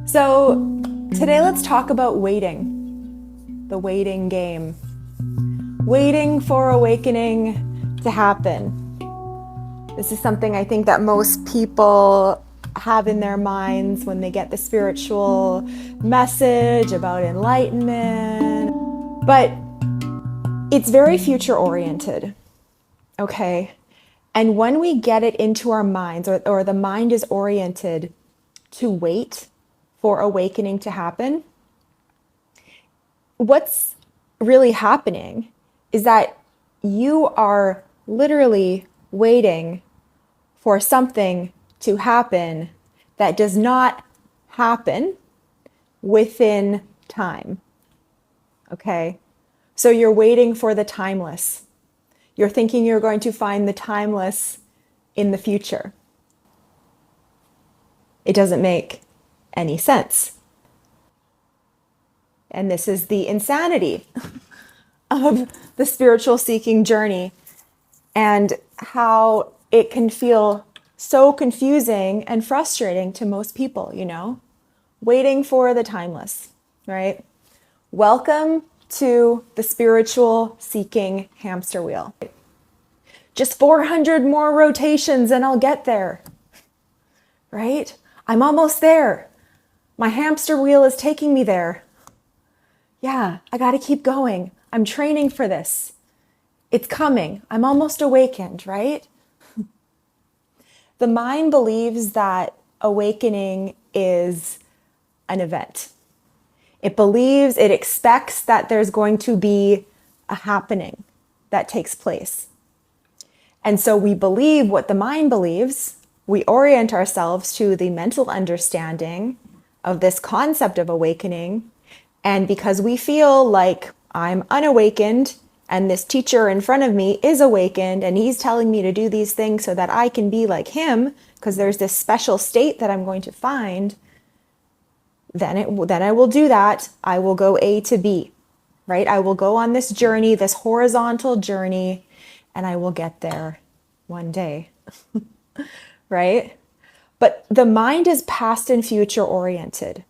So today let's talk about waiting, the waiting game. Waiting for awakening to happen. This is something I think that most people have in their minds when they get the spiritual message about enlightenment. But it's very future oriented, okay? And when we get it into our minds, or the mind is oriented to wait for awakening to happen, what's really happening is that you are literally waiting for something to happen that does not happen within time. Okay? So you're waiting for the timeless. You're thinking you're going to find the timeless in the future. It doesn't make any sense. And this is the insanity of the spiritual seeking journey, and how it can feel so confusing and frustrating to most people, waiting for the timeless, right? Welcome to the spiritual seeking hamster wheel. Just 400 more rotations and I'll get there, right? I'm almost there. My hamster wheel is taking me there. Yeah, I got to keep going. I'm training for this. It's coming. I'm almost awakened, right? The mind believes that awakening is an event. It expects that there's going to be a happening that takes place. And so we believe what the mind believes. We orient ourselves to the mental understanding of this concept of awakening. And because we feel like I'm unawakened and this teacher in front of me is awakened and he's telling me to do these things so that I can be like him, because there's this special state that I'm going to find, then I will do that. I will go A to B, right? I will go on this journey, this horizontal journey, and I will get there one day, right? But the mind is past and future oriented,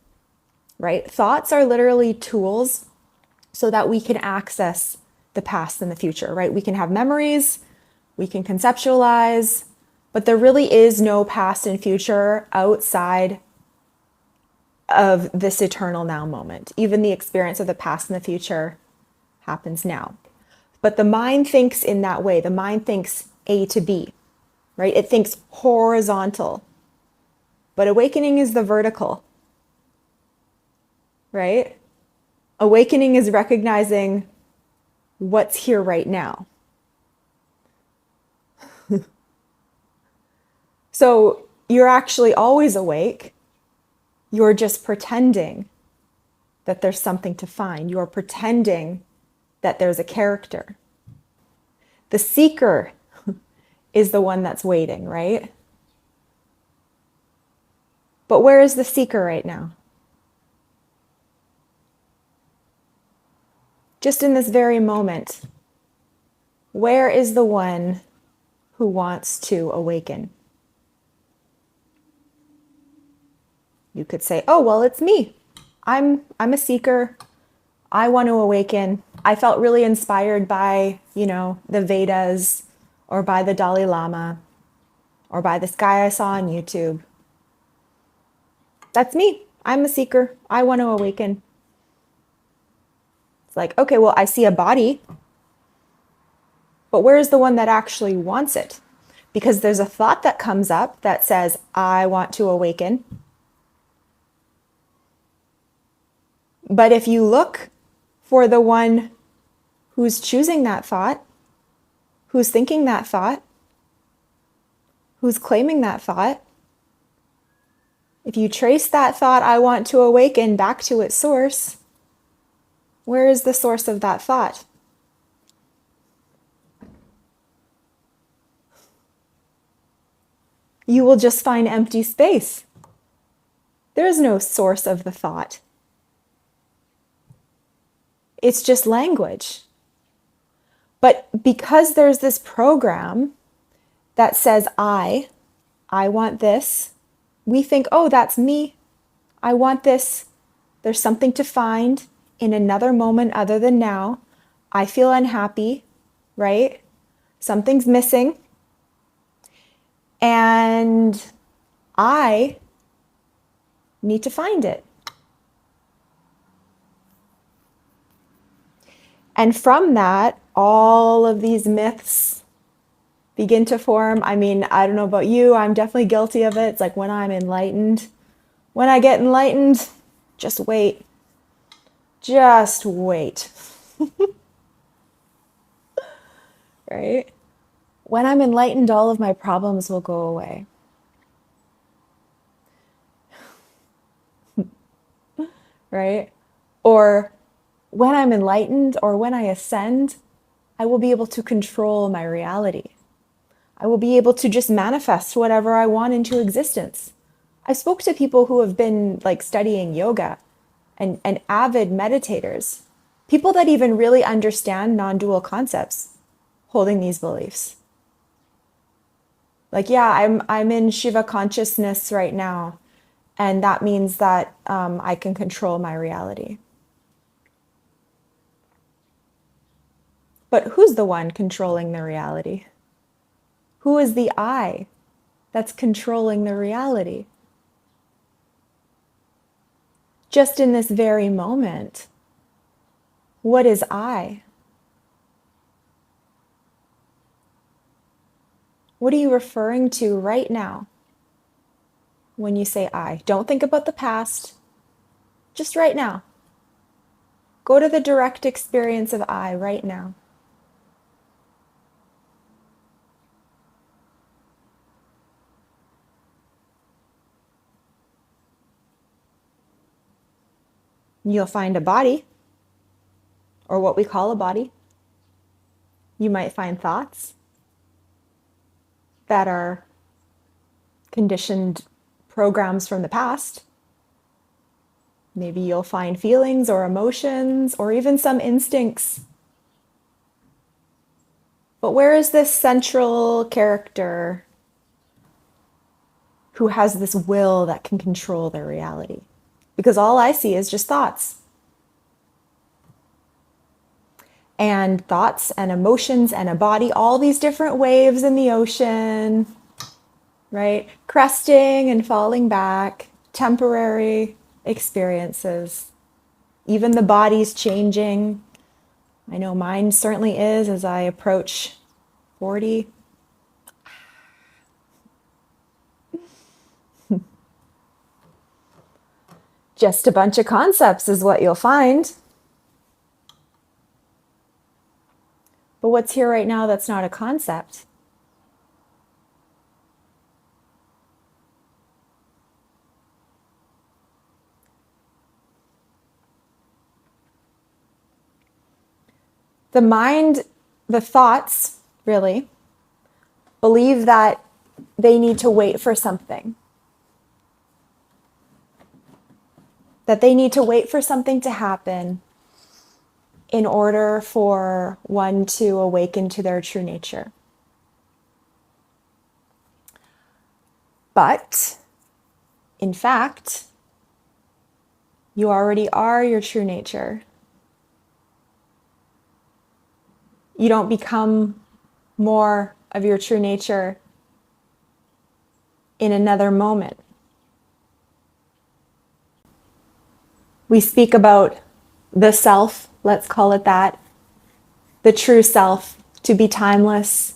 right? Thoughts are literally tools so that we can access the past and the future, right? We can have memories, we can conceptualize, but there really is no past and future outside of this eternal now moment. Even the experience of the past and the future happens now. But the mind thinks in that way. The mind thinks A to B, right? It thinks horizontal. But awakening is the vertical, right? Awakening is recognizing what's here right now. So you're actually always awake. You're just pretending that there's something to find. You're pretending that there's a character. The seeker is the one that's waiting, right? But where is the seeker right now? Just in this very moment, where is the one who wants to awaken? You could say, oh, well, it's me. I'm a seeker. I want to awaken. I felt really inspired by, the Vedas, or by the Dalai Lama, or by this guy I saw on YouTube. That's me. I'm a seeker. I want to awaken. It's like, okay, well, I see a body, but where's the one that actually wants it? Because there's a thought that comes up that says, I want to awaken. But if you look for the one who's choosing that thought, who's thinking that thought, who's claiming that thought, if you trace that thought, I want to awaken, back to its source, where is the source of that thought? You will just find empty space. There is no source of the thought. It's just language. But because there's this program that says, I want this, we think, oh, that's me. I want this. There's something to find in another moment other than now. I feel unhappy, right? Something's missing. And I need to find it. And from that, all of these myths begin to form. I mean, I don't know about you, I'm definitely guilty of it. It's like when I'm enlightened, when I get enlightened, just wait. Just wait. Right? When I'm enlightened, all of my problems will go away. Right? Or when I'm enlightened or when I ascend, I will be able to control my reality. I will be able to just manifest whatever I want into existence. I spoke to people who have been like studying yoga and avid meditators, people that even really understand non-dual concepts, holding these beliefs. Like, yeah, I'm in Shiva consciousness right now, and that means that I can control my reality. But who's the one controlling the reality? Who is the I that's controlling the reality? Just in this very moment, what is I? What are you referring to right now when you say I? Don't think about the past, just right now. Go to the direct experience of I right now. You'll find a body, or what we call a body. You might find thoughts that are conditioned programs from the past. Maybe you'll find feelings or emotions or even some instincts. But where is this central character who has this will that can control their reality? Because all I see is just thoughts. And thoughts and emotions and a body, all these different waves in the ocean, right? Cresting and falling back, temporary experiences. Even the body's changing. I know mine certainly is as I approach 40. Just a bunch of concepts is what you'll find. But what's here right now that's not a concept? The mind, the thoughts, really, believe that they need to wait for something. That they need to wait for something to happen in order for one to awaken to their true nature. But, in fact, you already are your true nature. You don't become more of your true nature in another moment. We speak about the self, let's call it that, the true self, to be timeless,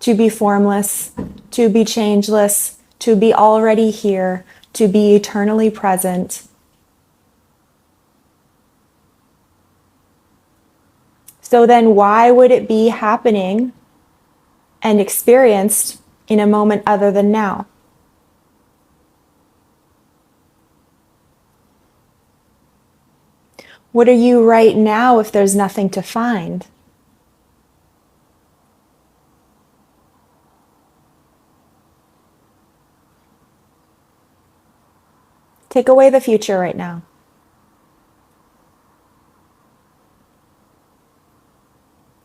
to be formless, to be changeless, to be already here, to be eternally present. So then why would it be happening and experienced in a moment other than now? What are you right now if there's nothing to find? Take away the future right now.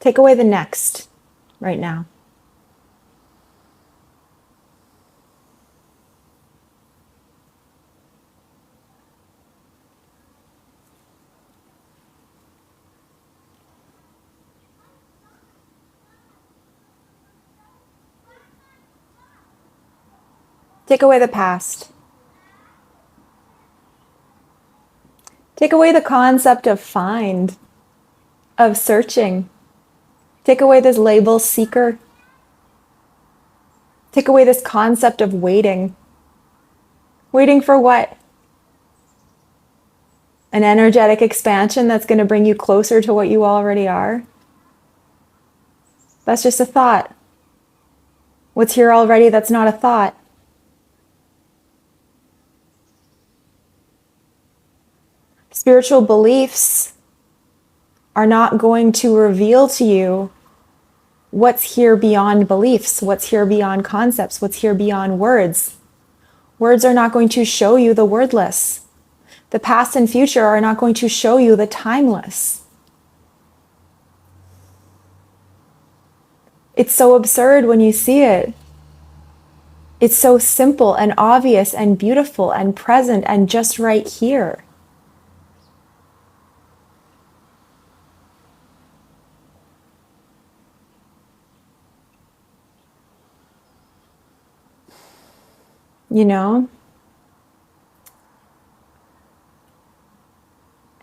Take away the next right now. Take away the past. Take away the concept of find, of searching. Take away this label seeker. Take away this concept of waiting. Waiting for what? An energetic expansion that's going to bring you closer to what you already are? That's just a thought. What's here already that's not a thought? Spiritual beliefs are not going to reveal to you what's here beyond beliefs, what's here beyond concepts, what's here beyond words. Words are not going to show you the wordless. The past and future are not going to show you the timeless. It's so absurd when you see it. It's so simple and obvious and beautiful and present and just right here. You know?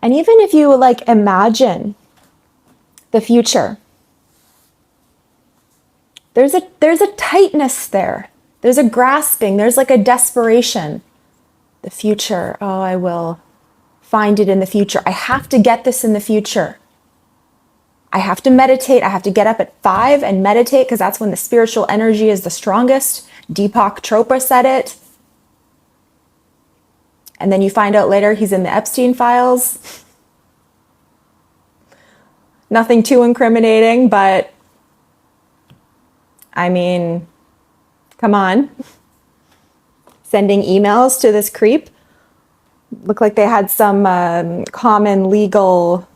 And even if you like imagine the future, there's a tightness there. There's a grasping, there's like a desperation. The future, oh, I will find it in the future. I have to get this in the future. I have to meditate. I have to get up at 5 and meditate because that's when the spiritual energy is the strongest. Deepak Chopra said it. And then you find out later he's in the Epstein files. Nothing too incriminating, but I mean, come on. Sending emails to this creep. Looked like they had some common legal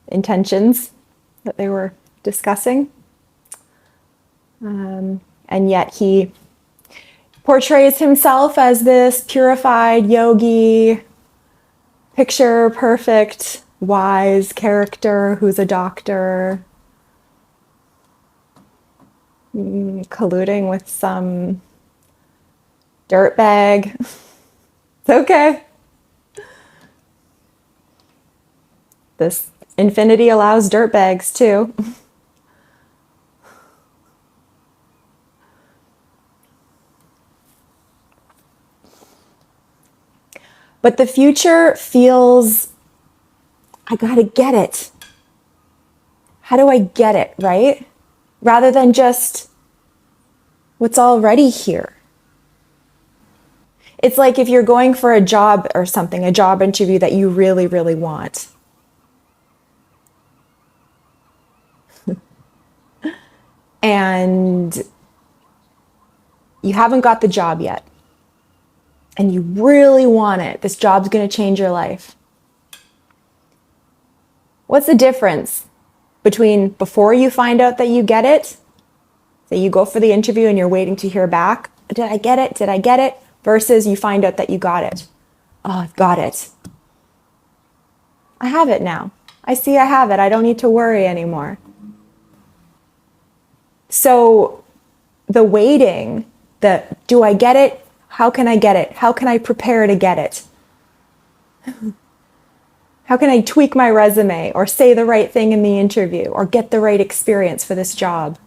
intentions that they were discussing. And yet he portrays himself as this purified yogi, picture perfect, wise character who's a doctor, colluding with some dirtbag. It's okay. This infinity allows dirtbags too. But the future feels, I gotta get it. How do I get it, right? Rather than just what's already here. It's like if you're going for a job or something, a job interview that you really, really want. And you haven't got the job yet. And you really want it. This job's going to change your life. What's the difference between before you find out that you get it, so you go for the interview and you're waiting to hear back, did I get it? Did I get it? Versus you find out that you got it. Oh, I've got it. I have it now. I see I have it. I don't need to worry anymore. So the waiting, do I get it? How can I get it? How can I prepare to get it? How can I tweak my resume or say the right thing in the interview or get the right experience for this job?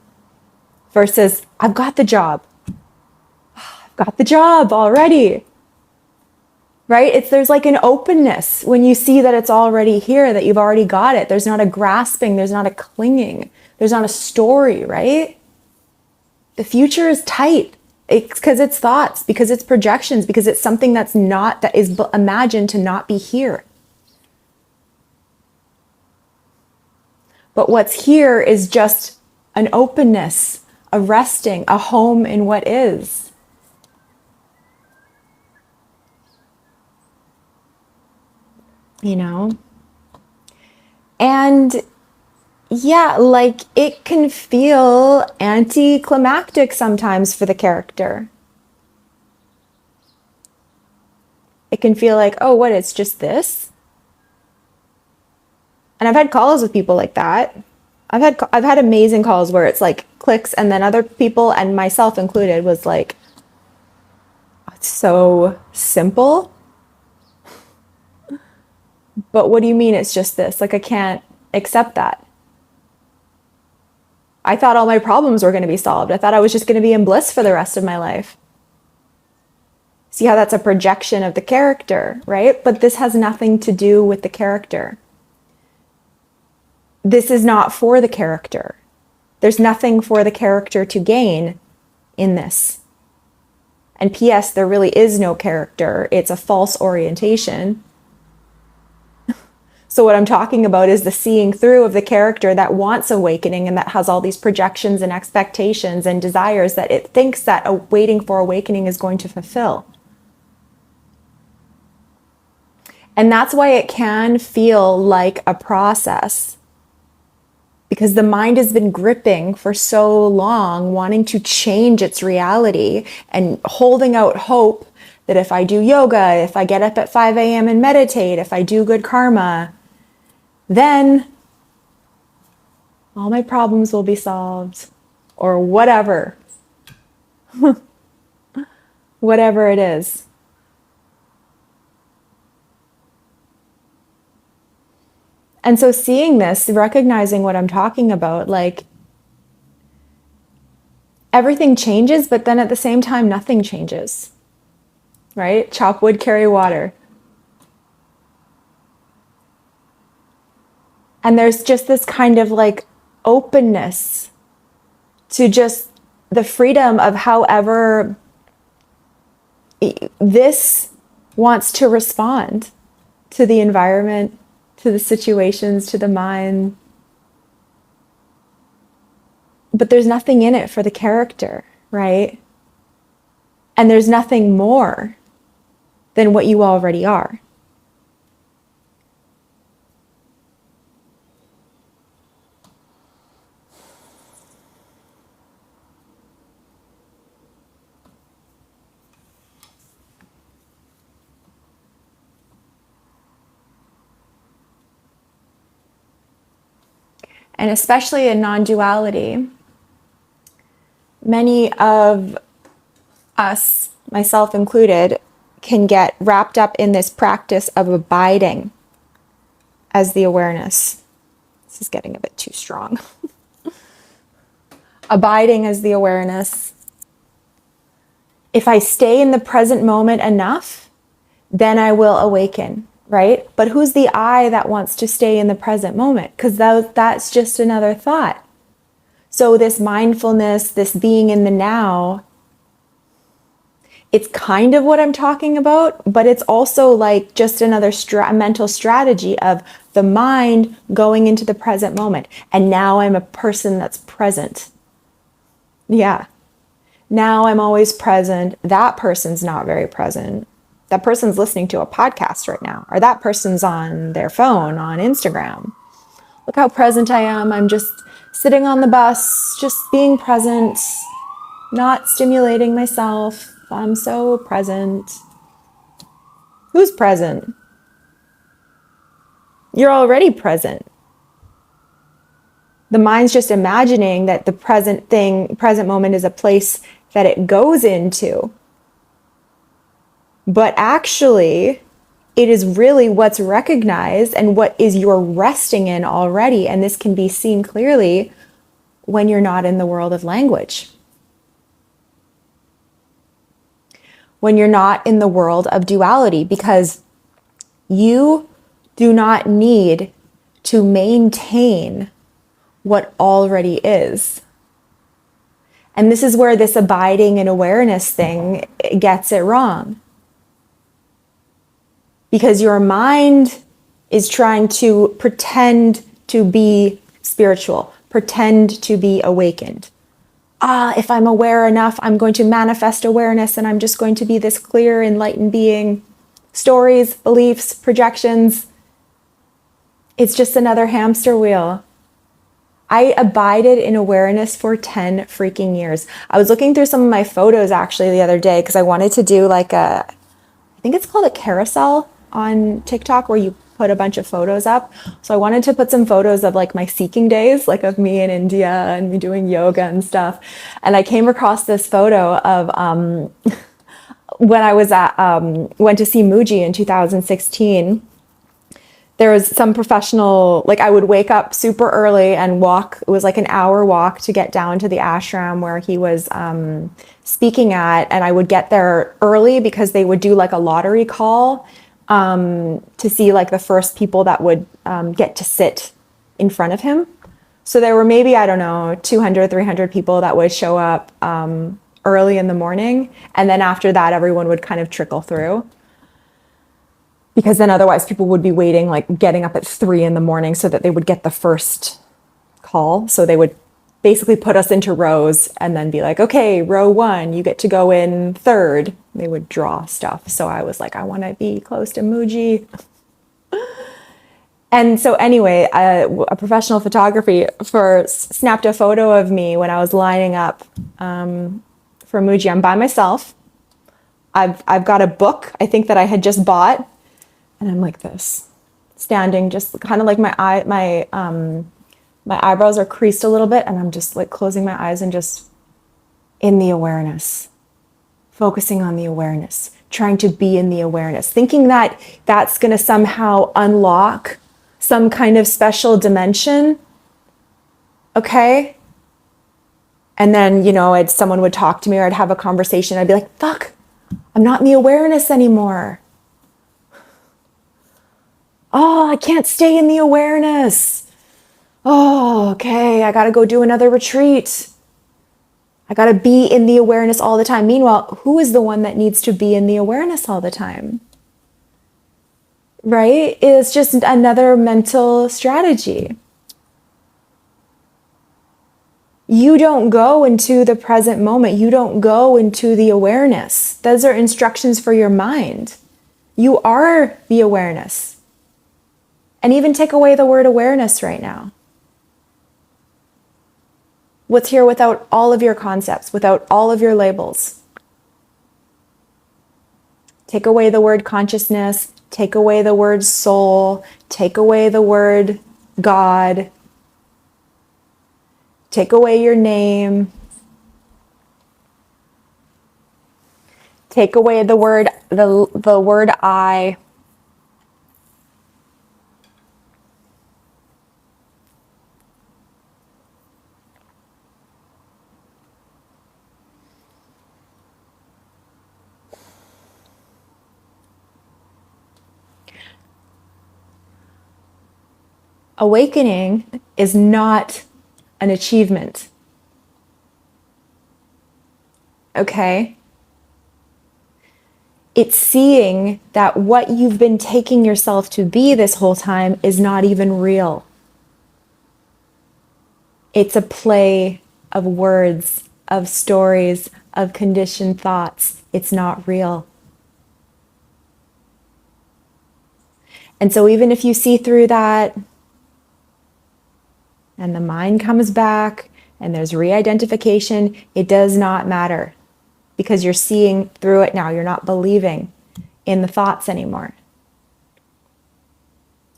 Versus, I've got the job. I've got the job already. Right? There's like an openness when you see that it's already here, that you've already got it. There's not a grasping, there's not a clinging, there's not a story, right? The future is tight. It's because it's thoughts, because it's projections, because it's something that is imagined to not be here. But what's here is just an openness, a resting, a home in what is. You know? And yeah, like it can feel anticlimactic sometimes for the character. It can feel like, oh, what, it's just this? And I've had calls with people like that. I've had amazing calls where it's like clicks, and then other people and myself included was like, it's so simple. But what do you mean it's just this? Like, I can't accept that. I thought all my problems were going to be solved. I thought I was just going to be in bliss for the rest of my life. See how that's a projection of the character, right? But this has nothing to do with the character. This is not for the character. There's nothing for the character to gain in this. And P.S., there really is no character. It's a false orientation. So what I'm talking about is the seeing through of the character that wants awakening and that has all these projections and expectations and desires that it thinks that waiting for awakening is going to fulfill. And that's why it can feel like a process, because the mind has been gripping for so long, wanting to change its reality and holding out hope that if I do yoga, if I get up at 5 a.m. and meditate, if I do good karma, then all my problems will be solved, or whatever. Whatever it is. And so seeing this, recognizing what I'm talking about, like everything changes, but then at the same time, nothing changes, right? Chop wood, carry water. And there's just this kind of like openness to just the freedom of however this wants to respond to the environment, to the situations, to the mind. But there's nothing in it for the character, right? And there's nothing more than what you already are. And especially in non-duality, many of us, myself included, can get wrapped up in this practice of abiding as the awareness. This is getting a bit too strong. Abiding as the awareness. If I stay in the present moment enough, then I will awaken. Right? But who's the I that wants to stay in the present moment? Because that's just another thought. So this mindfulness, this being in the now, it's kind of what I'm talking about, but it's also like just another mental strategy of the mind going into the present moment. And now I'm a person that's present. Yeah. Now I'm always present. That person's not very present. That person's listening to a podcast right now, or that person's on their phone, on Instagram. Look how present I am. I'm just sitting on the bus, just being present, not stimulating myself. I'm so present. Who's present? You're already present. The mind's just imagining that the present moment is a place that it goes into. But actually, it is really what's recognized and what is you're resting in already. And this can be seen clearly when you're not in the world of language. When you're not in the world of duality, because you do not need to maintain what already is. And this is where this abiding and awareness thing gets it wrong. Because your mind is trying to pretend to be spiritual, pretend to be awakened. If I'm aware enough, I'm going to manifest awareness and I'm just going to be this clear, enlightened being. Stories, beliefs, projections. It's just another hamster wheel. I abided in awareness for 10 freaking years. I was looking through some of my photos actually the other day because I wanted to do like I think it's called a carousel on TikTok, where you put a bunch of photos up. So I wanted to put some photos of like my seeking days, like of me in India and me doing yoga and stuff. And I came across this photo of when I was at went to see Muji in 2016. There was some professional, like I would wake up super early and walk. It was like an hour walk to get down to the ashram where he was speaking at. And I would get there early because they would do like a lottery call to see like the first people that would get to sit in front of him. So there were maybe, I don't know, 200, 300 people that would show up early in the morning. And then after that, everyone would kind of trickle through. Because then otherwise people would be waiting, like getting up at 3 in the morning so that they would get the first call. So they would basically put us into rows and then be like, okay, row 1, you get to go in third. They would draw stuff. So I was like, I want to be close to Muji. And so anyway, a professional photographer snapped a photo of me when I was lining up for Muji. I'm by myself. I've got a book, I think, that I had just bought. And I'm like this, standing, just kind of like my eyebrows are creased a little bit, and I'm just like closing my eyes and just in the awareness, focusing on the awareness, trying to be in the awareness, thinking that that's going to somehow unlock some kind of special dimension. Okay. And then, someone would talk to me or I'd have a conversation. I'd be like, fuck, I'm not in the awareness anymore. Oh, I can't stay in the awareness. Oh, okay, I got to go do another retreat. I got to be in the awareness all the time. Meanwhile, who is the one that needs to be in the awareness all the time? Right? It's just another mental strategy. You don't go into the present moment. You don't go into the awareness. Those are instructions for your mind. You are the awareness. And even take away the word awareness right now. What's here without all of your concepts, without all of your labels? Take away the word consciousness, take away the word soul, take away the word God, take away your name, take away the word I. Awakening is not an achievement. Okay? It's seeing that what you've been taking yourself to be this whole time is not even real. It's a play of words, of stories, of conditioned thoughts. It's not real. And so even if you see through that, and the mind comes back, and there's re-identification, it does not matter. Because you're seeing through it now. You're not believing in the thoughts anymore.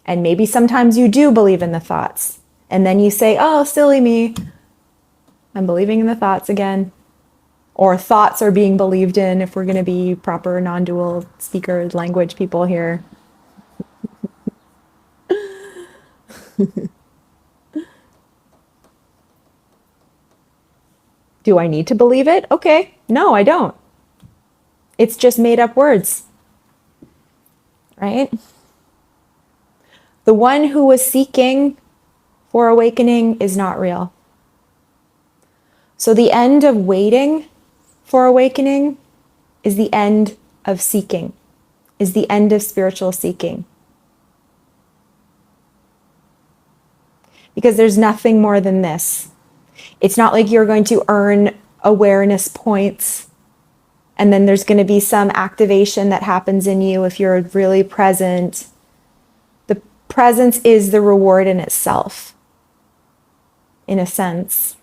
And maybe sometimes you do believe in the thoughts. And then you say, oh, silly me. I'm believing in the thoughts again. Or thoughts are being believed in if we're going to be proper non-dual speaker language people here. Do I need to believe it? Okay. No, I don't. It's just made up words. Right? The one who was seeking for awakening is not real. So the end of waiting for awakening is the end of seeking, is the end of spiritual seeking. Because there's nothing more than this. It's not like you're going to earn awareness points and then there's going to be some activation that happens in you if you're really present. The presence is the reward in itself, in a sense.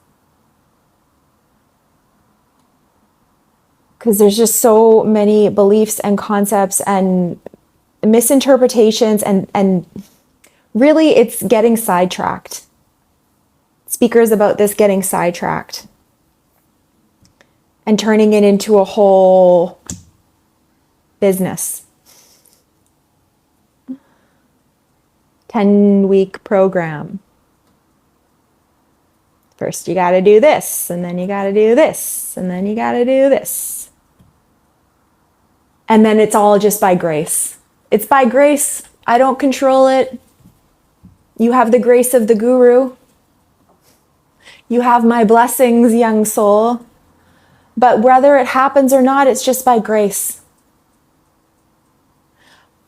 Because there's just so many beliefs and concepts and misinterpretations, and really it's getting sidetracked. Speakers about this getting sidetracked and turning it into a whole business. 10-week program. First you got to do this, and then you got to do this, and then you got to do this. And then it's all just by grace. It's by grace. I don't control it. You have the grace of the guru. You have my blessings, young soul. But whether it happens or not, it's just by grace.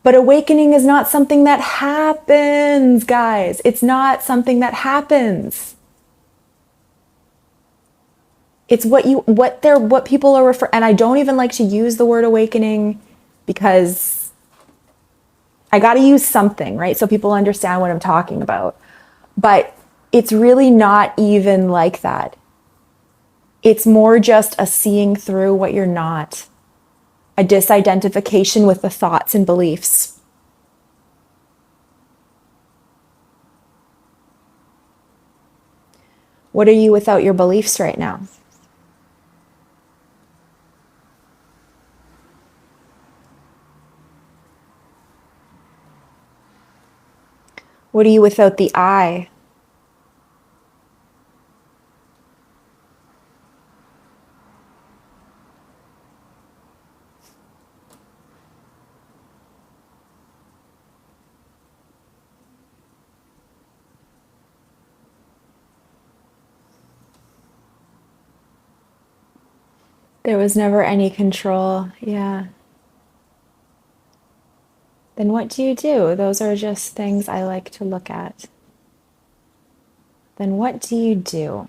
But awakening is not something that happens, guys. It's not something that happens. It's what people are referring, and I don't even like to use the word awakening because I got to use something, right? So people understand what I'm talking about. But it's really not even like that. It's more just a seeing through what you're not, a disidentification with the thoughts and beliefs. What are you without your beliefs right now? What are you without the I? There was never any control. Yeah. Then what do you do? Those are just things I like to look at. Then what do you do?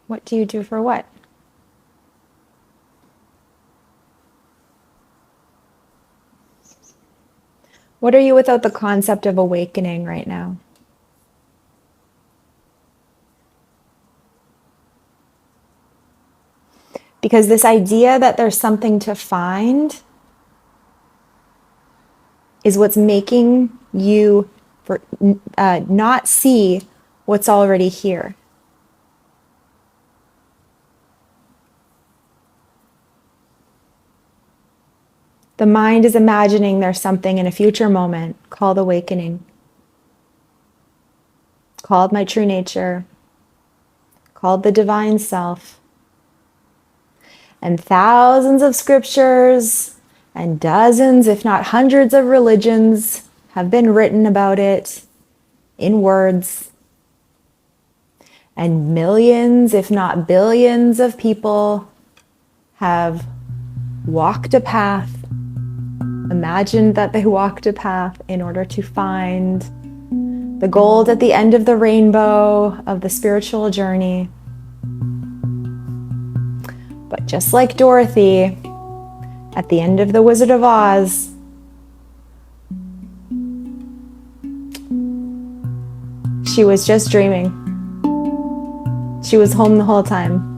What do you do for what? What are you without the concept of awakening right now? Because this idea that there's something to find is what's making you not see what's already here. The mind is imagining there's something in a future moment called awakening, called my true nature, called the divine self. And thousands of scriptures and dozens, if not hundreds of religions have been written about it in words. And millions, if not billions of people have walked a path, imagined that they walked a path in order to find the gold at the end of the rainbow of the spiritual journey. But just like Dorothy, at the end of The Wizard of Oz, she was just dreaming. She was home the whole time.